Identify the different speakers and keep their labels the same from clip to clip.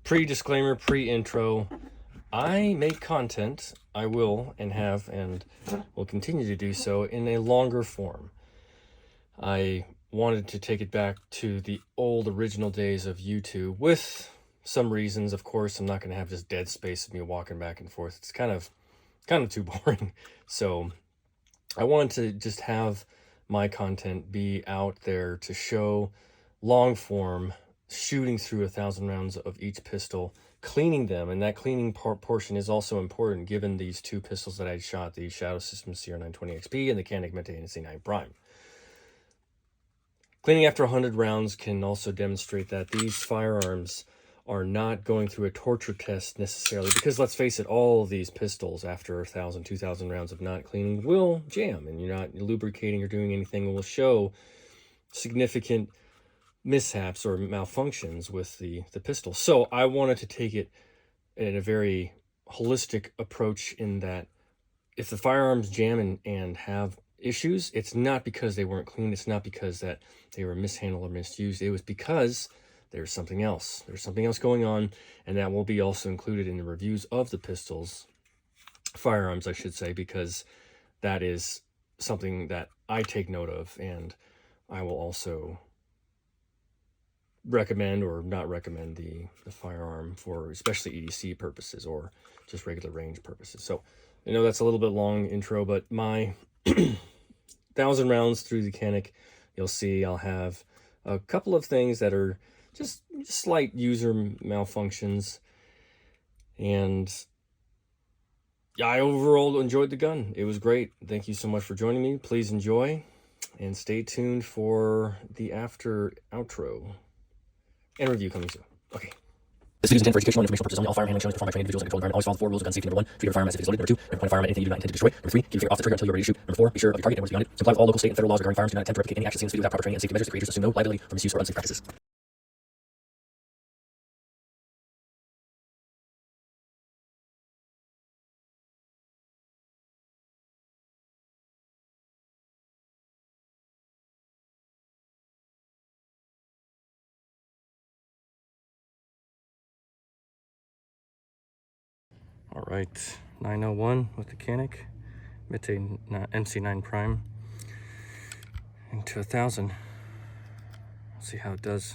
Speaker 1: Pre-disclaimer, pre-intro. I make content, I will and have and will continue to do so in a longer form. I wanted to take it back to the old original days of YouTube with some reasons. Of course, I'm not going to have just dead space of me walking back and forth. It's kind of too boring. So I wanted to just have my content be out there to show long form, shooting through 1,000 rounds of each pistol, cleaning them, and that cleaning portion is also important given these two pistols that I shot, the Shadow Systems CR920XP and the Canik METE MC9 Prime. Cleaning after 100 rounds can also demonstrate that these firearms are not going through a torture test necessarily, because let's face it, all of these pistols after 1,000, 2,000 rounds of not cleaning will jam, and you're not lubricating or doing anything, will show significant mishaps or malfunctions with the pistol. So I wanted to take it in a very holistic approach in that if the firearms jam and have issues, it's not because they weren't clean, it's not because that they were mishandled or misused, it was because there's something else. There's something else going on, and that will be also included in the reviews of the pistols, firearms I should say, because that is something that I take note of, and I will also recommend or not recommend the firearm for especially EDC purposes or just regular range purposes. So I know that's a little bit long intro, but my 1,000 rounds through the Canik, you'll see I'll have a couple of things that are just slight user malfunctions, and I overall enjoyed the gun. It was great. Thank you so much for joining me. Please enjoy and stay tuned for the outro and review coming soon. Okay.
Speaker 2: This video is intended for educational and informational purposes only. All firearm handling shown is performed by trained individuals in a controlled environment. Always follow the 4 rules of gun safety. Number 1, treat your firearm as if it's loaded. Number 2, never point a firearm at anything you do not intend to destroy. Number 3, keep your finger off the trigger until you're ready to shoot. Number 4, be sure of your target and what's beyond it. Comply with all local, state, and federal laws regarding firearms. Do not attempt to replicate any actions seen in this video without proper training and safety measures. The creators assume no liability for misuse or unsafe practices.
Speaker 1: All right, 901 with the Canik METE MC9 Prime into 1,000. Let's see how it does.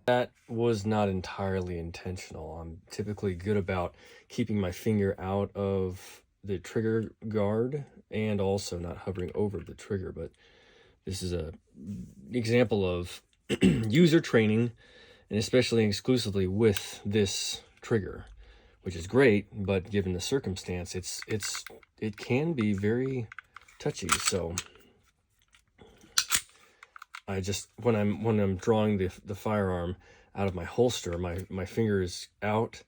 Speaker 1: That was not entirely intentional. I'm typically good about keeping my finger out of the trigger guard and also not hovering over the trigger, but this is an example of user training, and especially exclusively with this trigger, which is great, but given the circumstance, it can be very touchy. So I just, when I'm drawing the firearm out of my holster, my finger is out,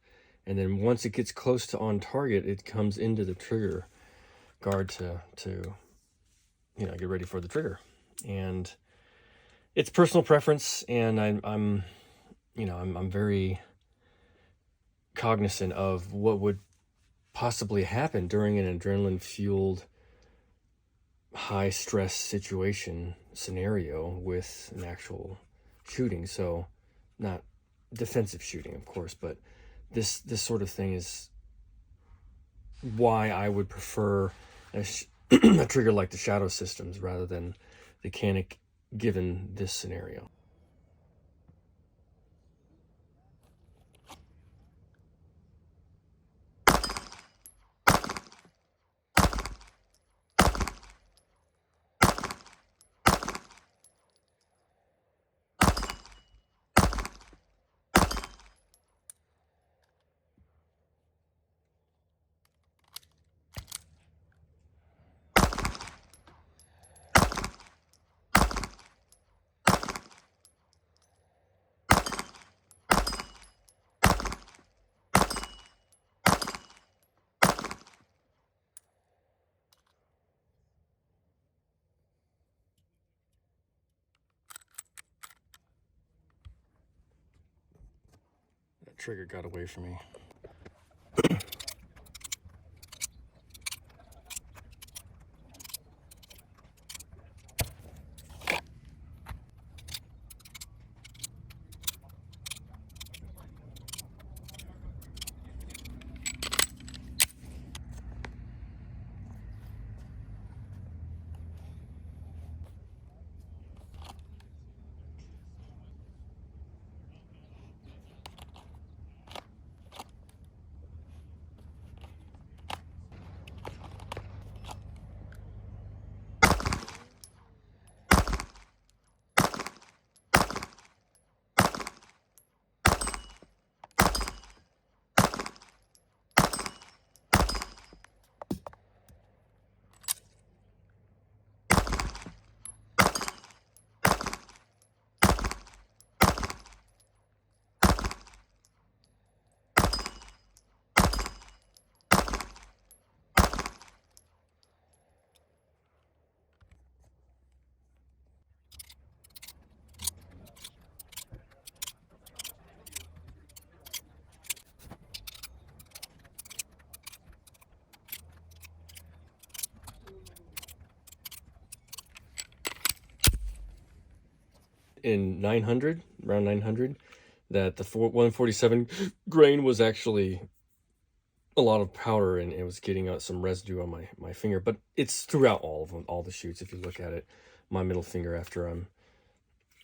Speaker 1: and then once it gets close to on target, it comes into the trigger guard to get ready for the trigger. And it's personal preference, and I'm very cognizant of what would possibly happen during an adrenaline-fueled high-stress scenario with an actual shooting. So not defensive shooting, of course, but this sort of thing is why I would prefer a trigger like the Shadow Systems rather than the Canik, given this scenario. That trigger got away from me. In 900, around 900, that the 147 grain was actually a lot of powder, and it was getting out some residue on my finger. But it's throughout all of them, all the shoots. If you look at it, my middle finger, after I'm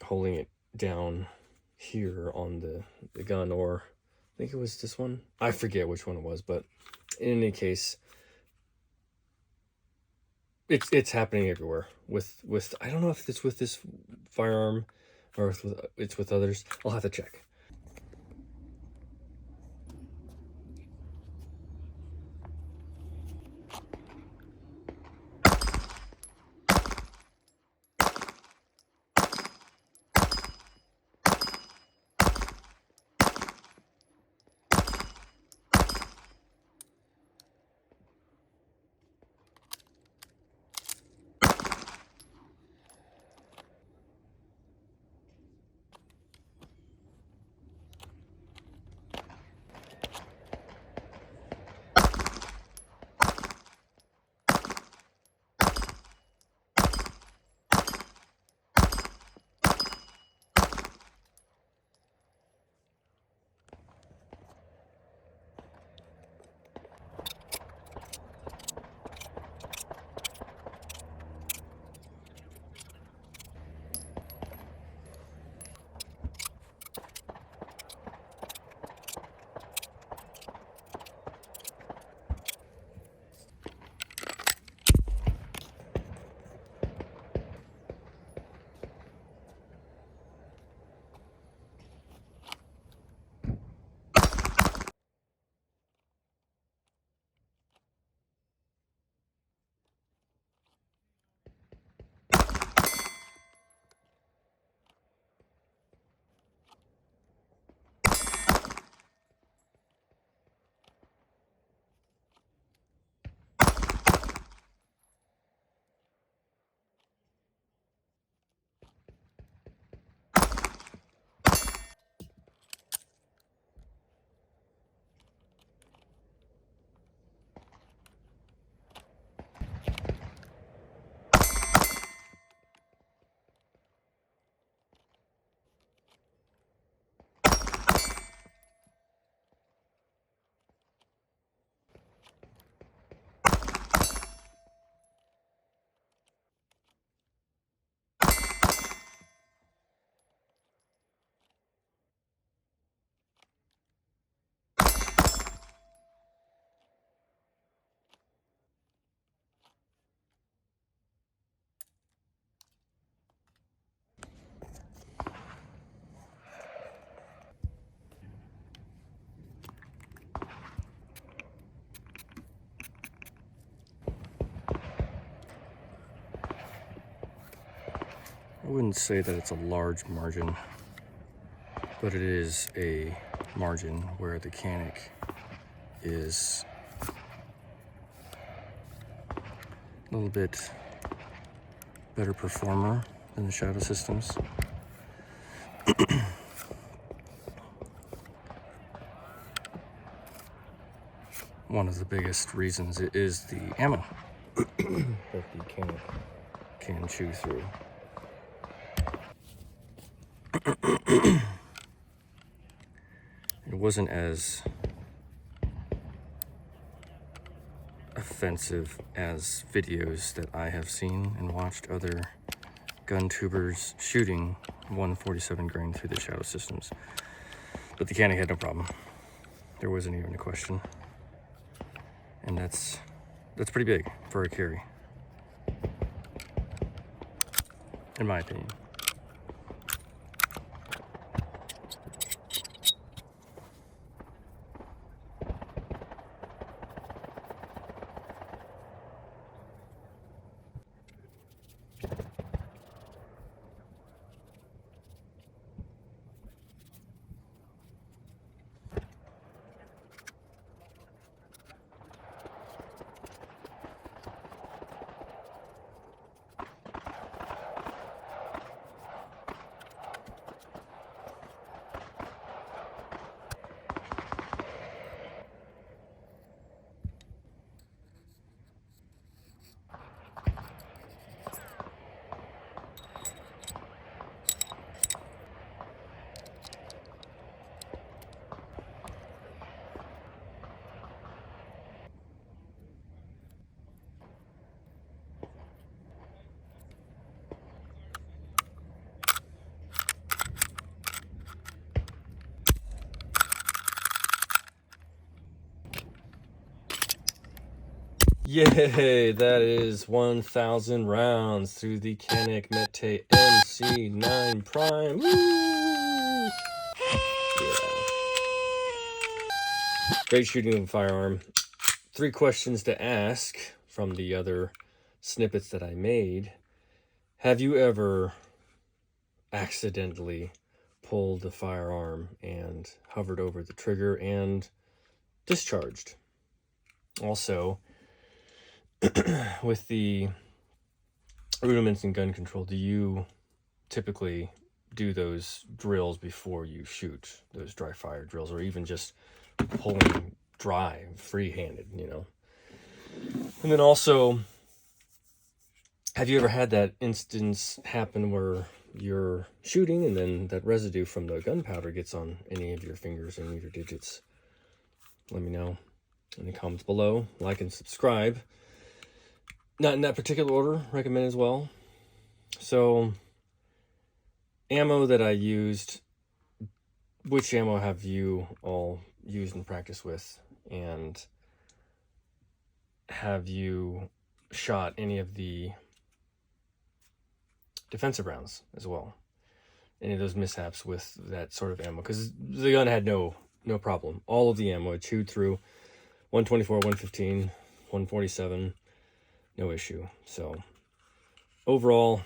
Speaker 1: holding it down here on the gun, or I think it was this one, I forget which one it was, but in any case, it's happening everywhere with I don't know if it's with this firearm or if it's with others. I'll have to check. wouldn't say that it's a large margin, but it is a margin where the Canik is a little bit better performer than the Shadow Systems. One of the biggest reasons is the ammo that the Canik can chew through. It wasn't as offensive as videos that I have seen and watched other gun tubers shooting 147 grain through the Shadow Systems. But the Canik had no problem. There wasn't even a question. And that's pretty big for a carry, in my opinion. Yay, that is 1,000 rounds through the Canik METE MC9 Prime. Woo! Yeah. Great shooting of a firearm. 3 questions to ask from the other snippets that I made. Have you ever accidentally pulled the firearm and hovered over the trigger and discharged? Also, with the rudiments in gun control, do you typically do those drills before you shoot, those dry fire drills, or even just pulling dry, free-handed, you know? And then also, have you ever had that instance happen where you're shooting and then that residue from the gunpowder gets on any of your fingers and your digits? Let me know in the comments below. Like and subscribe. Not in that particular order, recommend as well. So, ammo that I used, which ammo have you all used and practiced with? And have you shot any of the defensive rounds as well? Any of those mishaps with that sort of ammo? Because the gun had no problem. All of the ammo it chewed through 124, 115, 147. No issue. So overall,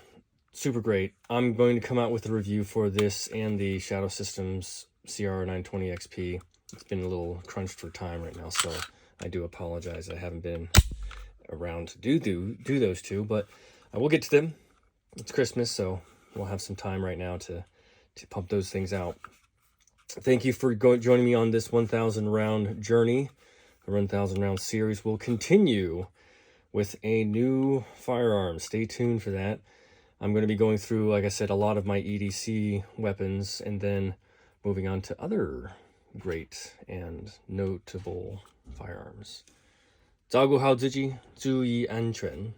Speaker 1: super great. I'm going to come out with a review for this and the Shadow Systems CR920 XP. It's been a little crunched for time right now, so I do apologize. I haven't been around to do those two, but I will get to them. It's Christmas, so we'll have some time right now to pump those things out. Thank you for joining me on this 1,000 round journey. The 1,000 round series will continue with a new firearm. Stay tuned for that. I'm going to be going through, like I said, a lot of my EDC weapons and then moving on to other great and notable firearms. 照顾好自己，注意安全。